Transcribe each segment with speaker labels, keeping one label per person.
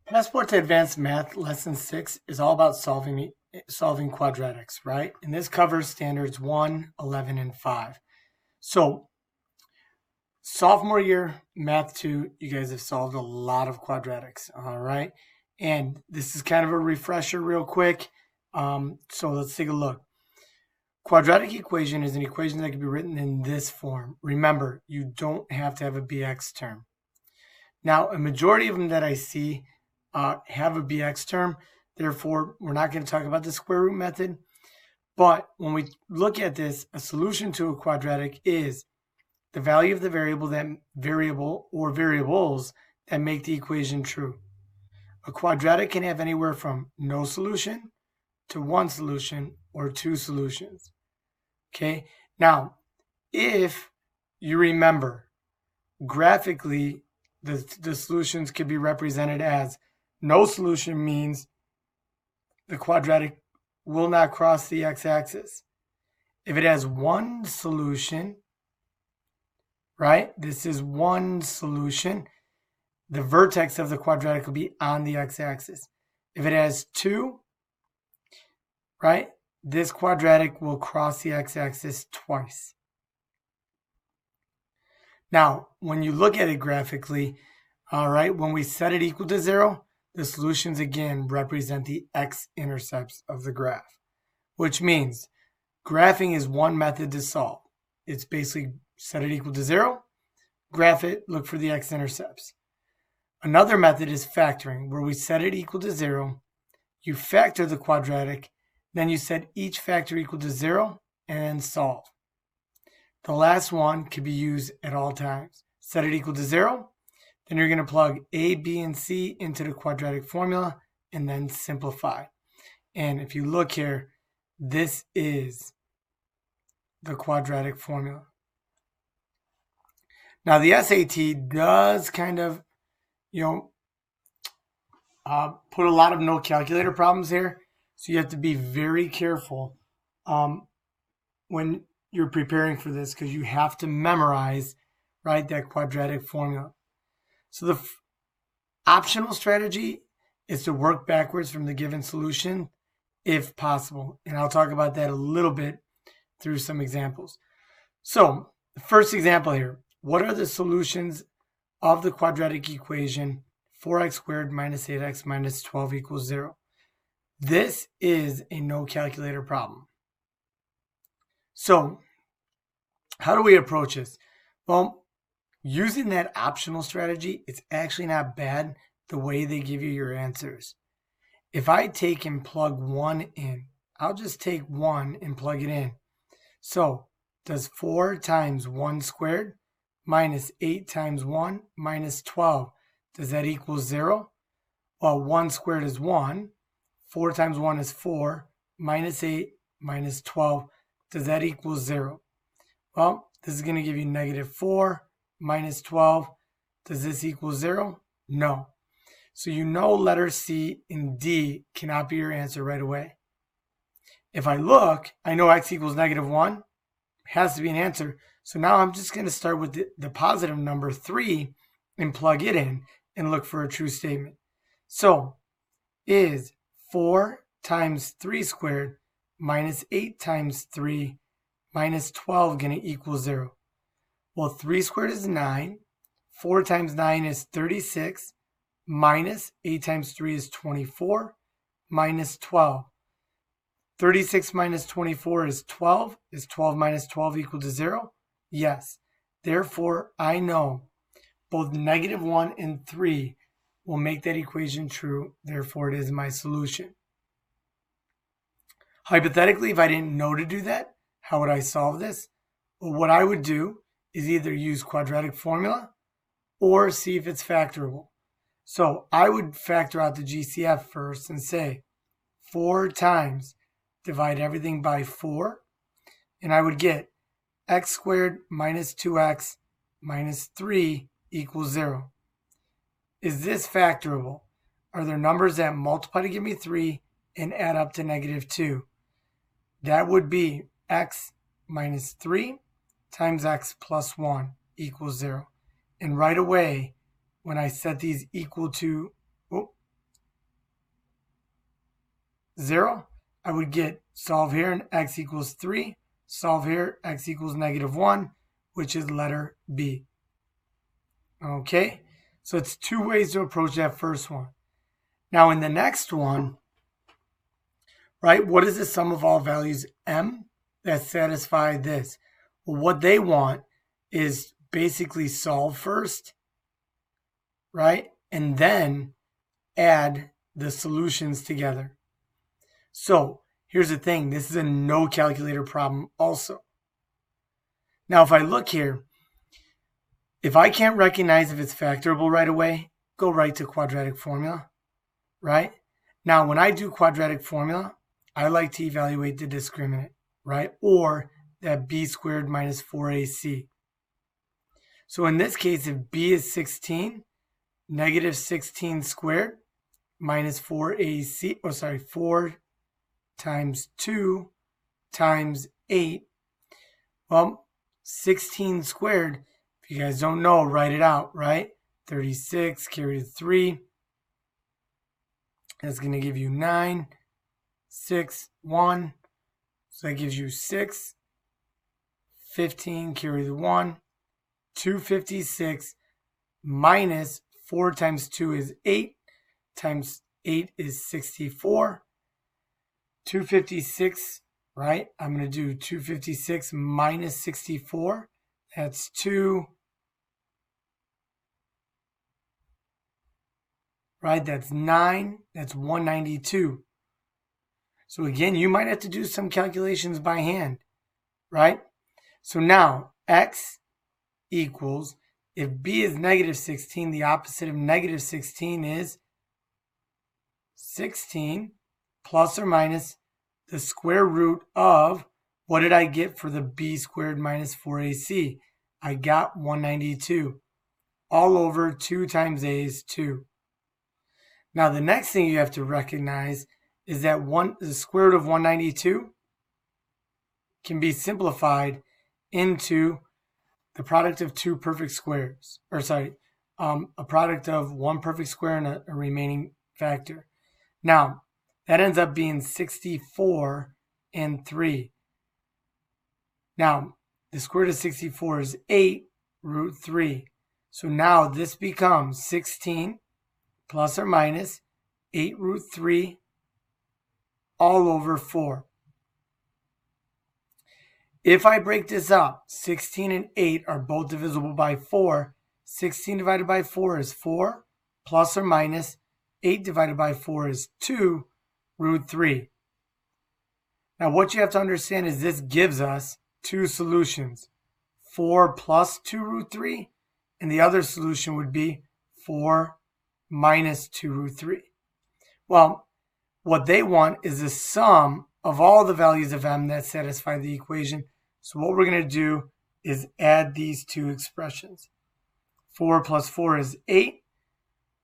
Speaker 1: Passport to Advanced Math Lesson 6 is all about solving quadratics, right? And this covers standards 1, 11, and 5. So, sophomore year, Math 2, you guys have solved a lot of quadratics, all right? And this is kind of a refresher real quick. So let's take a look. Quadratic equation is an equation that can be written in this form. Remember, you don't have to have a bx term. Now, a majority of them that I see have a bx term. Therefore, we're not going to talk about the square root method. But when we look at this, a solution to a quadratic is the value of the variable or variables that make the equation true. A quadratic can have anywhere from no solution to one solution or two solutions. Okay, now if you remember, graphically, the solutions could be represented as no solution means the quadratic will not cross the x-axis. If it has one solution, right, this is one solution, the vertex of the quadratic will be on the x-axis. If it has two, right, this quadratic will cross the x-axis twice. Now, when you look at it graphically, all right, when we set it equal to 0, the solutions again represent the x-intercepts of the graph, which means graphing is one method to solve. It's basically set it equal to 0, graph it, look for the x-intercepts. Another method is factoring, where we set it equal to 0, you factor the quadratic, then you set each factor equal to 0 and solve. The last one can be used at all times. Set it equal to 0, then you're going to plug a, b, and c into the quadratic formula and then simplify. And if you look here, this is the quadratic formula. Now the SAT does kind of, put a lot of no calculator problems here. So you have to be very careful when you're preparing for this, because you have to memorize, right, that quadratic formula. So the optional strategy is to work backwards from the given solution if possible. And I'll talk about that a little bit through some examples. So the first example here, what are the solutions of the quadratic equation 4x squared minus 8x minus 12 equals 0? This is a no calculator problem. So how do we approach this? Well, using that optional strategy, it's actually not bad the way they give you your answers. If I take and plug 1 in, I'll just take 1 and plug it in. So does 4 times 1 squared minus 8 times 1 minus 12, does that equal 0? Well, 1 squared is 1. 4 times 1 is 4. Minus 8 minus 12, does that equal 0? Well, this is going to give you negative 4 minus 12. Does this equal 0? No. So you know letter C and D cannot be your answer right away. If I look, I know x equals negative 1. Has to be an answer. So now I'm just going to start with the positive number 3 and plug it in and look for a true statement. So is 4 times 3 squared minus 8 times 3 minus 12 going to equal 0? Well, 3 squared is 9. 4 times 9 is 36. Minus 8 times 3 is 24. Minus 12. 36 minus 24 is 12. Is 12 minus 12 equal to 0? Yes. Therefore, I know both negative 1 and 3 will make that equation true. Therefore, it is my solution. Hypothetically, if I didn't know to do that, how would I solve this? Well, what I would do is either use quadratic formula or see if it's factorable. So I would factor out the GCF first and say 4 times, divide everything by 4, and I would get x squared minus 2x minus 3 equals 0. Is this factorable? Are there numbers that multiply to give me 3 and add up to negative 2? That would be x minus 3 times x plus 1 equals 0. And right away, when I set these equal to, 0, I would get solve here and x equals 3, solve here, x equals -1, which is letter B. Okay, so it's two ways to approach that first one. Now in the next one, right, what is the sum of all values m that satisfy this? Well, what they want is basically solve first, right, and then add the solutions together. So here's the thing, this is a no calculator problem also. Now if I look here, if I can't recognize if it's factorable right away, go right to quadratic formula, right? Now when I do quadratic formula, I like to evaluate the discriminant, right? Or that b squared minus 4ac. So in this case, if b is 16, negative 16 squared minus 4ac, 4 times 2 times 8. Well, 16 squared, if you guys don't know, write it out, right? 36, carry the 3. That's going to give you 9, 6, 1. So that gives you 6. 15, carry the 1. 256 minus 4 times 2 is 8. Times 8 is 64. 256, right? I'm going to do 256 minus 64. That's 2. Right? That's 9. That's 192. So again, you might have to do some calculations by hand, right? So now, x equals, if b is negative 16, the opposite of negative 16 is 16 plus or minus the square root of, what did I get for the b squared minus 4ac? I got 192. All over 2 times a is 2. Now the next thing you have to recognize is that the square root of 192 can be simplified into the product of two perfect squares, or a product of one perfect square and a remaining factor. Now, that ends up being 64 and 3. Now, the square root of 64 is 8 root 3. So now this becomes 16 plus or minus 8 root 3 all over 4. If I break this up, 16 and 8 are both divisible by 4. 16 divided by 4 is 4, plus or minus 8 divided by 4 is 2 root 3. Now what you have to understand is this gives us two solutions, 4 plus 2 root 3, and the other solution would be 4 minus 2 root 3. Well, what they want is the sum of all the values of m that satisfy the equation. So what we're going to do is add these two expressions. 4 plus 4 is 8.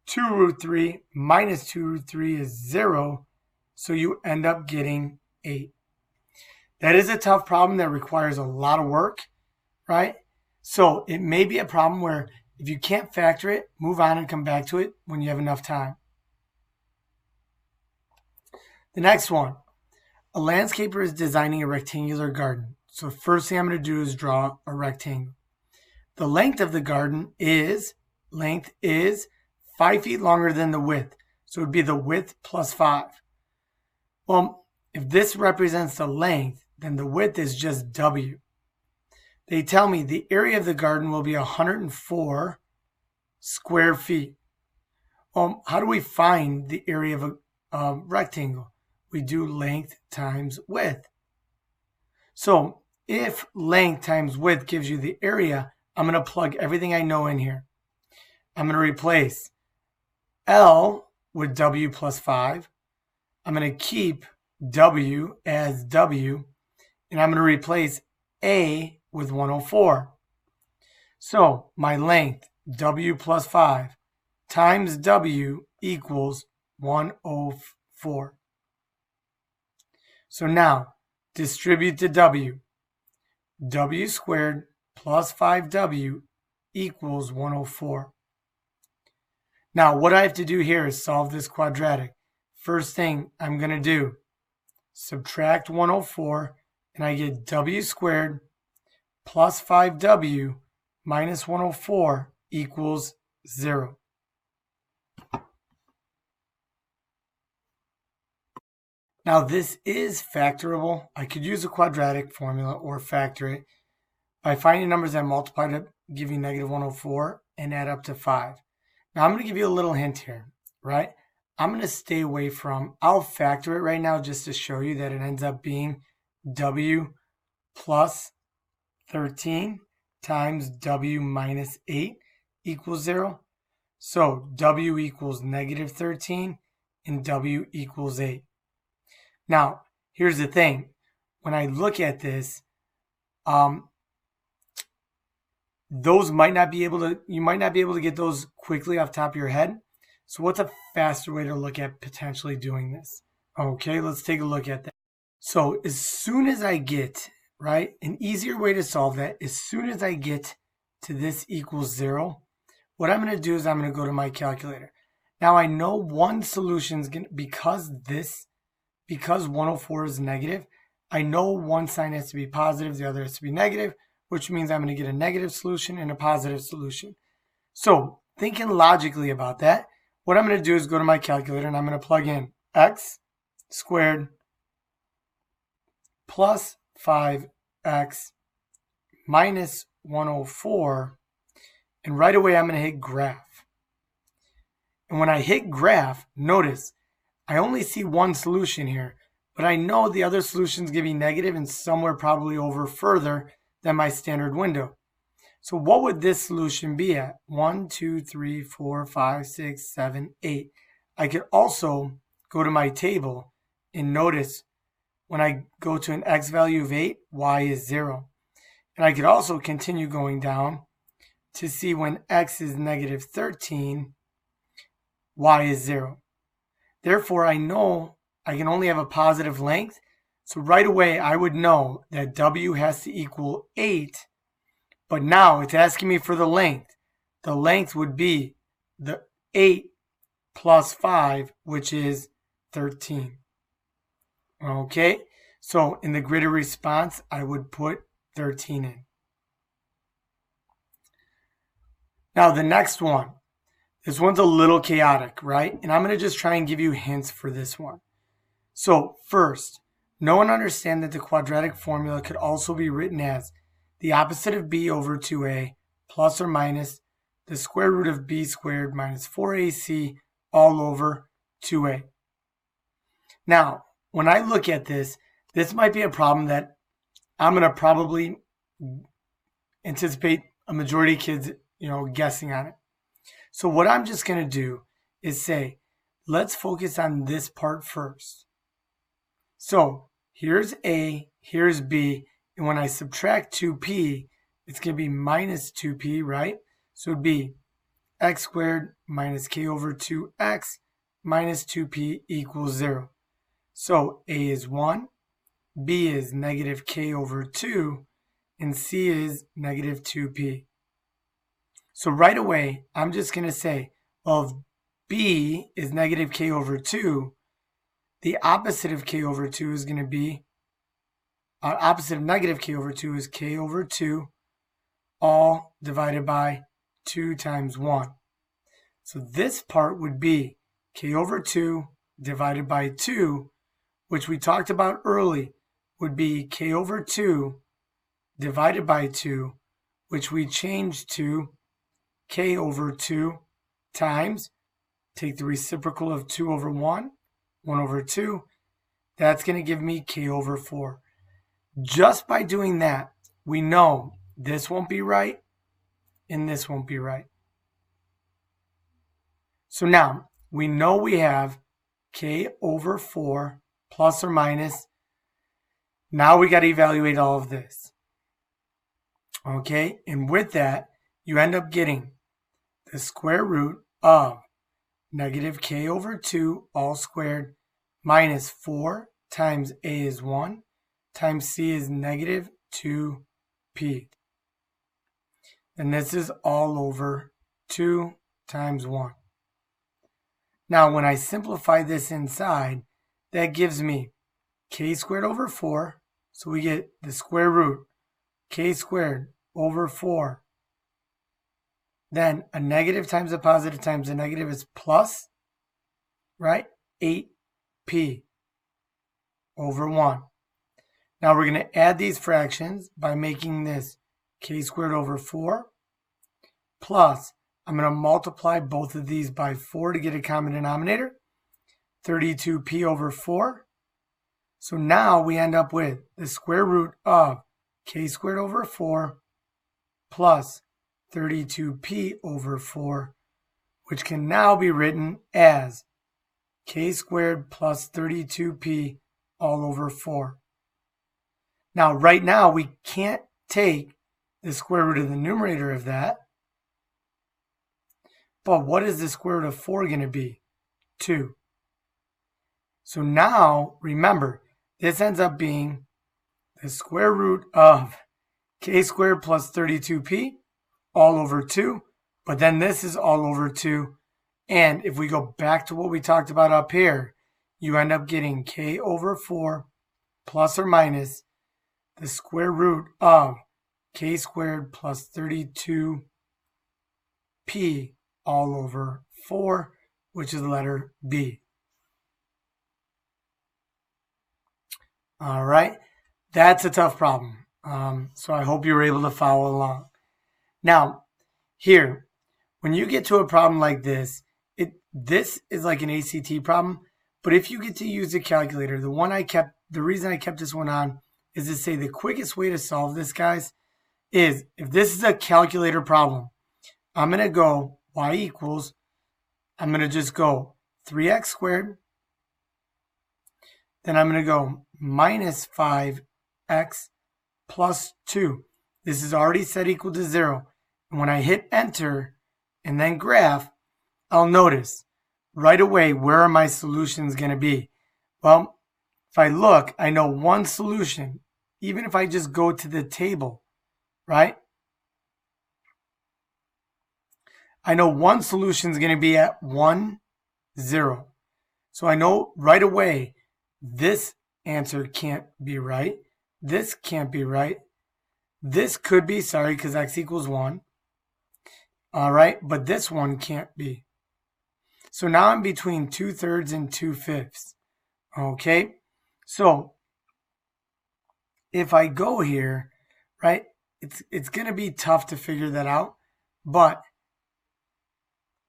Speaker 1: 2 root 3 minus 2 root 3 is 0. So you end up getting 8. That is a tough problem that requires a lot of work, right? So it may be a problem where if you can't factor it, move on and come back to it when you have enough time. The next one, a landscaper is designing a rectangular garden. So first thing I'm going to do is draw a rectangle. The length of the garden is 5 feet longer than the width. So it would be the width plus 5. Well, if this represents the length, then the width is just W. They tell me the area of the garden will be 104 square feet. Well, how do we find the area of a rectangle? We do length times width. So if length times width gives you the area, I'm going to plug everything I know in here. I'm going to replace L with W plus 5. I'm going to keep W as W, and I'm going to replace A with 104. So my length, W plus 5, times W equals 104. So now, distribute the W. W squared plus 5W equals 104. Now, what I have to do here is solve this quadratic. First thing I'm going to do subtract 104, and I get w squared plus 5w minus 104 equals 0. Now this is factorable. I could use a quadratic formula or factor it by finding numbers that multiply to give you negative 104 and add up to 5. Now I'm going to give you a little hint here, right? I'm going to stay away from, I'll factor it right now just to show you that it ends up being w plus 13 times w minus 8 equals 0. So w equals negative 13 and w equals 8. Now, here's the thing. When I look at this, those might not be able to, you might not be able to get those quickly off the top of your head. So what's a faster way to look at potentially doing this? Okay, let's take a look at that. So as soon as I get, right, an easier way to solve that, as soon as I get to this equals 0, what I'm going to do is I'm going to go to my calculator. Now I know one solution is going to, because 104 is negative, I know one sign has to be positive, the other has to be negative, which means I'm going to get a negative solution and a positive solution. So thinking logically about that, what I'm going to do is go to my calculator and I'm going to plug in x squared plus 5x minus 104, and right away I'm going to hit graph. And when I hit graph, notice I only see one solution here, but I know the other solution is going to be negative and somewhere probably over further than my standard window. So what would this solution be at? 1, 2, 3, 4, 5, 6, 7, 8. I could also go to my table and notice when I go to an x value of 8, y is 0. And I could also continue going down to see when x is negative 13, y is 0. Therefore, I know I can only have a positive length. So right away, I would know that w has to equal 8. But now it's asking me for the length. The length would be the 8 plus 5, which is 13. Okay, so in the grid of response, I would put 13 in. Now the next one. This one's a little chaotic, right? And I'm going to just try and give you hints for this one. So first, know and understand that the quadratic formula could also be written as the opposite of b over 2a plus or minus the square root of b squared minus 4ac all over 2a. Now, when I look at this, this might be a problem that I'm going to probably anticipate a majority of kids, guessing on it. So what I'm just going to do is say, let's focus on this part first. So here's a, here's b, and when I subtract 2p, it's going to be minus 2p, right? So it would be x squared minus k over 2x minus 2p equals 0. So a is 1, b is negative k over 2, and c is negative 2p. So right away, I'm just going to say, well, if b is negative k over 2, the opposite of k over 2 is going to be, opposite of negative k over 2 is k over 2, all divided by 2 times 1. So this part would be k over 2 divided by 2, which we talked about early, would be k over 2 divided by 2, which we changed to k over 2 times, take the reciprocal of 2 over 1, 1 over 2, that's going to give me k over 4. Just by doing that, we know this won't be right and this won't be right. So now, we know we have k over 4 plus or minus. Now we got to evaluate all of this. Okay, and with that, you end up getting the square root of negative k over 2 all squared minus 4 times a is 1 times c is negative 2p. And this is all over 2 times 1. Now when I simplify this inside, that gives me k squared over 4. So we get the square root, k squared over 4. Then a negative times a positive times a negative is plus, right? 8p over 1. Now we're going to add these fractions by making this k squared over 4 plus, I'm going to multiply both of these by 4 to get a common denominator, 32p over 4. So now we end up with the square root of k squared over 4 plus 32p over 4, which can now be written as k squared plus 32p all over 4. Now, right now, we can't take the square root of the numerator of that. But what is the square root of 4 going to be? 2. So now, remember, this ends up being the square root of k squared plus 32p all over 2. But then this is all over 2. And if we go back to what we talked about up here, you end up getting k over 4 plus or minus the square root of k squared plus 32p all over 4, which is the letter B. All right, that's a tough problem. So I hope you were able to follow along. Now, here, when you get to a problem like this, this is like an ACT problem, but if you get to use a calculator, the reason I kept this one on is to say the quickest way to solve this, guys, is if this is a calculator problem, I'm going to go y equals, I'm going to just go 3x squared, then I'm going to go minus 5x plus 2. This is already set equal to 0. And when I hit enter and then graph, I'll notice right away where are my solutions going to be. Well, if I look, I know one solution, even if I just go to the table, right? I know one solution is going to be at 1, 0. So I know right away this answer can't be right. This can't be right. This could be, sorry, because x equals 1. All right, but this one can't be. So now I'm between 2/3 and 2/5. Okay, so if I go here, right, it's going to be tough to figure that out, but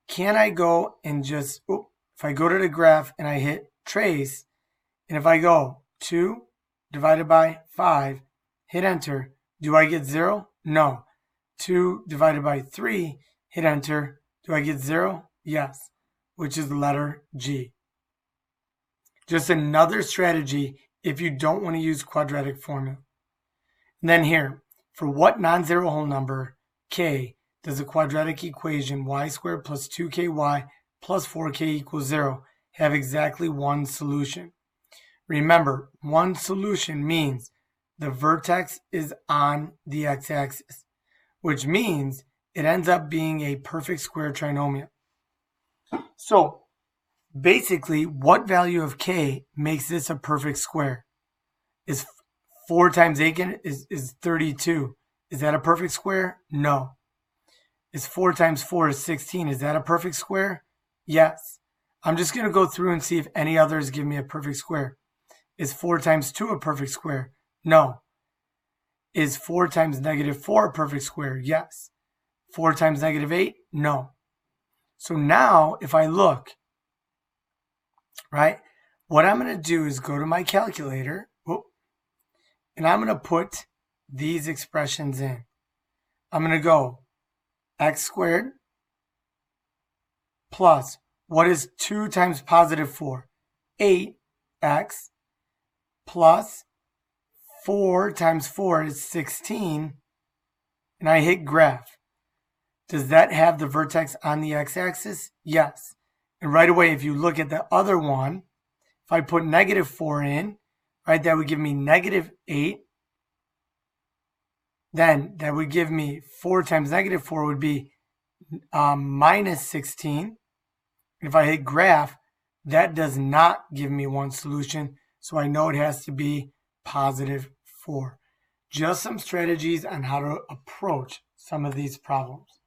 Speaker 1: can I go and just, if I go to the graph and I hit trace, and if I go 2 divided by 5, hit enter, do I get 0? No. 2 divided by 3, hit enter, do I get 0? Yes, which is the letter G. Just another strategy if you don't want to use quadratic formula. And then here, for what non-zero whole number, k, does a quadratic equation y squared plus 2ky plus 4k equals 0 have exactly one solution? Remember, one solution means the vertex is on the x-axis, which means it ends up being a perfect square trinomial. So basically, what value of k makes this a perfect square? Is 4 times 8 is 32. Is that a perfect square? No. Is 4 times 4 is 16. Is that a perfect square? Yes. I'm just going to go through and see if any others give me a perfect square. Is 4 times 2 a perfect square? No. Is 4 times -4 a perfect square? Yes. 4 times -8? No. So now, if I look, right, what I'm going to do is go to my calculator, and I'm going to put these expressions in. I'm going to go x squared plus, what is 2 times +4? 8x plus 4 times 4 is 16, and I hit graph. Does that have the vertex on the x-axis? Yes. And right away, if you look at the other one, if I put -4 in, right, that would give me -8. Then that would give me 4 times -4 would be -16. If I hit graph, that does not give me one solution. so I know it has to be positive 4. Just some strategies on how to approach some of these problems.